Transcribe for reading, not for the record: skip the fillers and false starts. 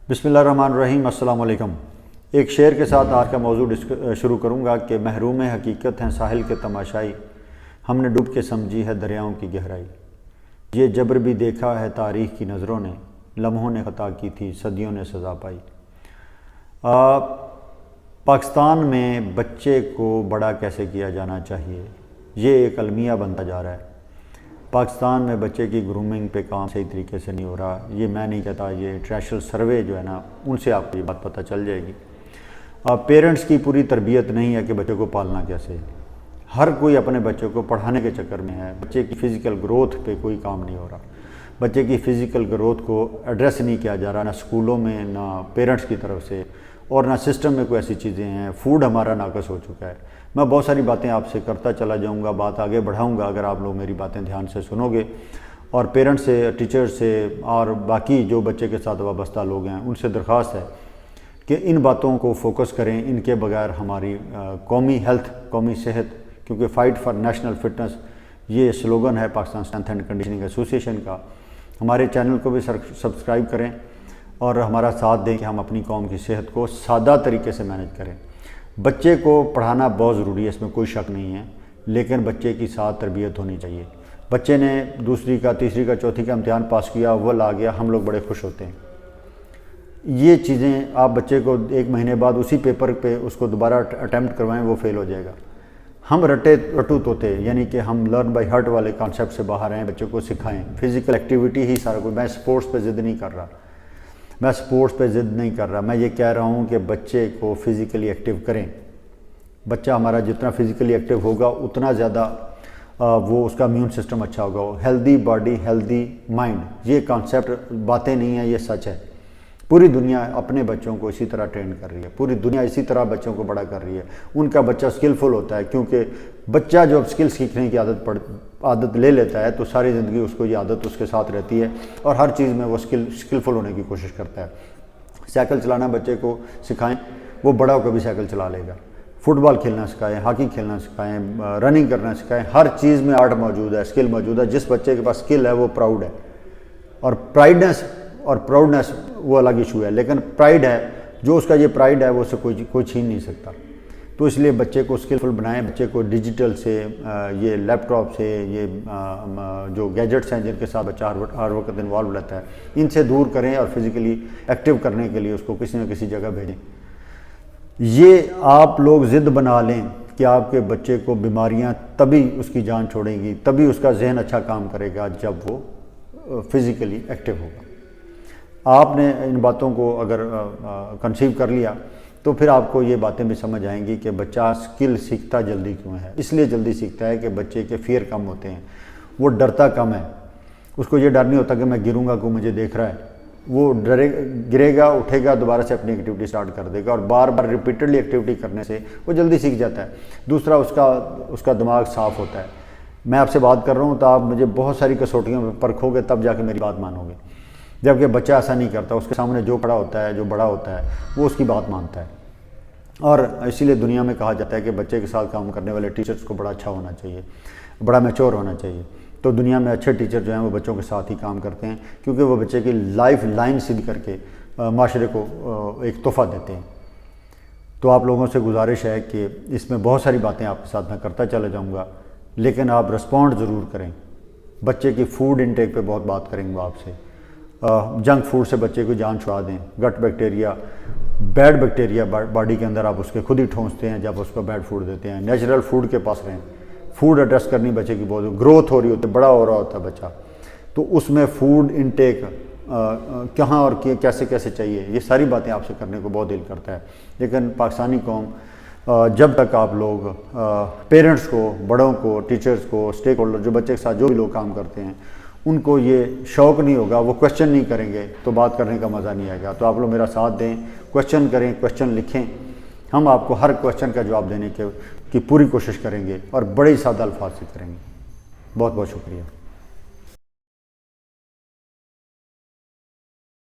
बिस्मिल्लाहिर्रहमानिर्रहीम। अस्सलाम वालेकुम। एक शेर के साथ आज का मौजू शुरू करूँगा कि महरूम हकीकत हैं साहिल के तमाशाई, हमने डूब के समझी है दरियाओं की गहराई। ये जबर भी देखा है तारीख़ की नज़रों ने, लम्हों ने ख़ता की थी सदियों ने सज़ा पाई। पाकिस्तान में बच्चे को बड़ा कैसे किया जाना चाहिए, ये एक अलमिया बनता जा रहा है। पाकिस्तान में बच्चे की ग्रूमिंग पे काम सही तरीके से नहीं हो रहा। ये मैं नहीं कहता, ये इंटरनेशनल सर्वे जो है ना, उनसे आपको ये बात पता चल जाएगी। पेरेंट्स की पूरी तरबियत नहीं है कि बच्चे को पालना कैसे है। हर कोई अपने बच्चे को पढ़ाने के चक्कर में है। बच्चे की फ़िज़िकल ग्रोथ पे कोई काम नहीं हो रहा। बच्चे की फ़िज़िकल ग्रोथ को एड्रेस नहीं किया जा रहा, ना स्कूलों में, ना पेरेंट्स की तरफ से, और ना सिस्टम में कोई ऐसी चीज़ें हैं। फूड हमारा नाकस हो चुका है। मैं बहुत सारी बातें आपसे करता चला जाऊंगा, बात आगे बढ़ाऊंगा अगर आप लोग मेरी बातें ध्यान से सुनोगे। और पेरेंट्स से, टीचर्स से और बाकी जो बच्चे के साथ वाबस्ता लोग हैं, उनसे दरख्वास्त है कि इन बातों को फोकस करें। इनके बगैर हमारी कौमी हेल्थ, कौमी सेहत, क्योंकि फ़ाइट फॉर नेशनल फिटनेस ये स्लोगन है Pakistan strength and conditioning association का। हमारे चैनल को भी सब्सक्राइब करें और हमारा साथ दें कि हम अपनी कौम की सेहत को सादा तरीके से मैनेज करें। बच्चे को पढ़ाना बहुत ज़रूरी है, इसमें कोई शक नहीं है, लेकिन बच्चे की साथ तरबियत होनी चाहिए। बच्चे ने दूसरी का, तीसरी का, चौथी का इम्तिहान पास किया, अव्वल आ गया, हम लोग बड़े खुश होते हैं। ये चीज़ें आप बच्चे को 1 महीने बाद उसी पेपर पे उसको दोबारा अटैम्प्ट करवाएं, वो फेल हो जाएगा। हम रटू तोते, यानी कि हम लर्न बाय हार्ट वाले कॉन्सेप्ट से बाहर आएँ, बच्चों को सिखाएँ। फ़िज़िकल एक्टिविटी ही सारा कुछ। मैं स्पोर्ट्स पे ज़िद नहीं कर रहा, मैं ये कह रहा हूँ कि बच्चे को फ़िज़िकली एक्टिव करें। बच्चा हमारा जितना फ़िज़िकली एक्टिव होगा उतना ज़्यादा वो उसका इम्यून सिस्टम अच्छा होगा। हेल्दी बॉडी हेल्दी माइंड, ये कॉन्सेप्ट बातें नहीं है, ये सच है। पूरी दुनिया अपने बच्चों को इसी तरह ट्रेन कर रही है, पूरी दुनिया इसी तरह बच्चों को बड़ा कर रही है। उनका बच्चा स्किलफुल होता है, क्योंकि बच्चा जो स्किल सीखने की आदत ले लेता है तो सारी ज़िंदगी उसको ये आदत उसके साथ रहती है और हर चीज़ में वो स्किलफुल होने की कोशिश करता है। साइकिल चलाना बच्चे को सिखाएं, वो बड़ा होकर भी साइकिल चला लेगा। फुटबॉल खेलना सिखाएं, हॉकी खेलना सिखाएं, रनिंग करना सिखाएं। हर चीज़ में आर्ट मौजूद है, स्किल मौजूद है। जिस बच्चे के पास स्किल है वो प्राउड है, और प्राइडनेस और प्राउडनेस वो अलग इशू है, लेकिन प्राइड है, जो उसका ये प्राइड है वो उससे कोई छीन नहीं सकता। तो इसलिए बच्चे को स्किलफुल बनाएं। बच्चे को डिजिटल से, ये लैपटॉप से, ये जो गैजेट्स हैं जिनके साथ बच्चा हर वक्त इन्वॉल्व रहता है, इनसे दूर करें और फिज़िकली एक्टिव करने के लिए उसको किसी न किसी जगह भेजें। ये आप लोग ज़िद बना लें कि आपके बच्चे को बीमारियां तभी उसकी जान छोड़ेंगी, तभी उसका जहन अच्छा काम करेगा जब वो फिज़िकली एक्टिव होगा। आपने इन बातों को अगर कंसीव कर लिया तो फिर आपको ये बातें भी समझ आएंगी कि बच्चा स्किल सीखता जल्दी क्यों है। इसलिए जल्दी सीखता है कि बच्चे के फियर कम होते हैं, वो डरता कम है। उसको ये डर नहीं होता कि मैं गिरूंगा, को मुझे देख रहा है। वो गिरेगा, उठेगा, दोबारा से अपनी एक्टिविटी स्टार्ट कर देगा, और बार बार रिपीटेडली एक्टिविटी करने से वो जल्दी सीख जाता है। दूसरा, उसका दिमाग साफ़ होता है। मैं आपसे बात कर रहा हूँ तो आप मुझे बहुत सारी कसौटियों में परखोगे, तब जाके मेरी बात मानोगे। जबकि बच्चा ऐसा नहीं करता, उसके सामने जो खड़ा होता है, जो बड़ा होता है, वो उसकी बात मानता है। और इसीलिए दुनिया में कहा जाता है कि बच्चे के साथ काम करने वाले टीचर्स को बड़ा अच्छा होना चाहिए, बड़ा मैच्योर होना चाहिए। तो दुनिया में अच्छे टीचर जो हैं वो बच्चों के साथ ही काम करते हैं, क्योंकि वो बच्चे की लाइफ लाइन सीधी करके माशरे को एक तोहफ़ा देते हैं। तो आप लोगों से गुजारिश है कि इसमें बहुत सारी बातें आपके साथ मैं करता चला जाऊँगा, लेकिन आप रिस्पॉन्ड ज़रूर करें। बच्चे की फूड इनटेक पे बहुत बात करेंगे आपसे। जंक फूड से बच्चे को जान छुड़ा दें। Gut bacteria, bad bacteria body के अंदर आप उसके खुद ही ठोंसते हैं जब उसको बैड फूड देते हैं। नेचुरल फूड के पास रहें। फूड एड्रेस करनी बच्चे की बहुत, ग्रोथ हो रही होती है, बड़ा हो रहा होता है बच्चा, तो उसमें फूड इनटेक कहाँ और कैसे कैसे चाहिए, ये सारी बातें आपसे करने को बहुत दिल करता है। लेकिन पाकिस्तानी कौम, जब तक आप लोग पेरेंट्स को, बड़ों को, टीचर्स को, स्टेक होल्डर, जो बच्चे के साथ जो भी लोग काम करते हैं, उनको ये शौक़ नहीं होगा, वो क्वेश्चन नहीं करेंगे, तो बात करने का मज़ा नहीं आएगा। तो आप लोग मेरा साथ दें, क्वेश्चन करें, क्वेश्चन लिखें। हम आपको हर क्वेश्चन का जवाब देने की पूरी कोशिश करेंगे और बड़े सादा अल्फाज से करेंगे। बहुत बहुत शुक्रिया।